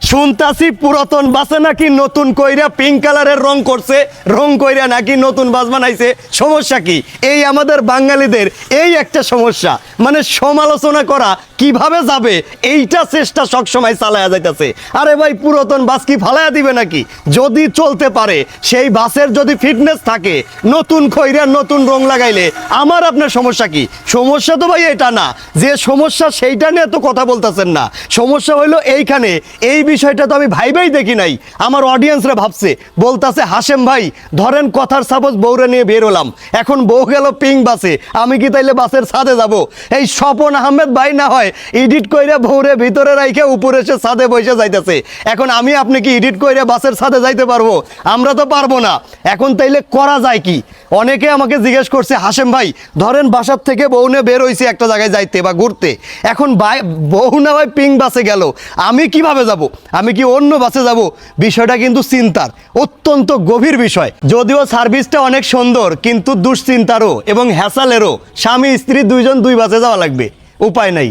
শুনতাছি পুরাতন বাসে নাকি নতুন কইরা পিঙ্ক কালারের রং করছে, রং কইরা নাকি নতুন বাস বানাইছে। সমস্যা কি? এই আমাদের বাঙালিদের এই একটা সমস্যা, মানে সমালোচনা করা কিভাবে যাবে এইটা চেষ্টা সবসময় চালায়া যাইতেছে। আরে ভাই, পুরাতন বাস কি ফালায়া দিবে নাকি? যদি চলতে পারে, সেই বাসের যদি ফিটনেস থাকে, নতুন কইরা নতুন রং লাগাইলে আমার আপনার সমস্যা কি? সমস্যা তো ভাই এটা না, যে সমস্যা সেইটা নিয়ে তো কথা বলতেছেন না। সমস্যা হইলো এইখানে, এই বিষয়টা তো আমি ভাইবেই দেখি নাই। আমার অডিয়েন্সরা ভাবছে, বলতাছে হাশেম ভাই ধরেন কথার সাপোজ বউরে নিয়ে বের হলাম, এখন বউ গেল পিঙ্ক বাসে, আমি কি তাইলে বাসের ছাদে যাব? এই স্বপন আহমেদ ভাই না হয় এডিট কইরা বউরে ভিতরে রাইখে উপরে এসে ছাদে বসে যাইতেছে। এখন আমি আপনি কি এডিট কইরা বাসের ছাদে যাইতে পারবো? আমরা তো পারবো না। এখন তাইলে করা যায় কি? অনেকে আমাকে জিজ্ঞেস করছে, হাশেম ভাই ধরেন বাসার থেকে বউ নিয়ে বের হইছে একটা জায়গায় যাইতে বা ঘুরতে, এখন বউ না হয় পিঙ্ক বাসে গেল, আমি কিভাবে যাব? আমি কি অন্য বাসে যাব? বিষয়টা কিন্তু চিন্তার, অত্যন্ত গভীর বিষয়। যদিও সার্ভিসটা অনেক সুন্দর, কিন্তু দুশ্চিন্তারও এবং হ্যাসালেরও। স্বামী স্ত্রী দুইজন দুই বাসে যাওয়া লাগবে, উপায় নাই।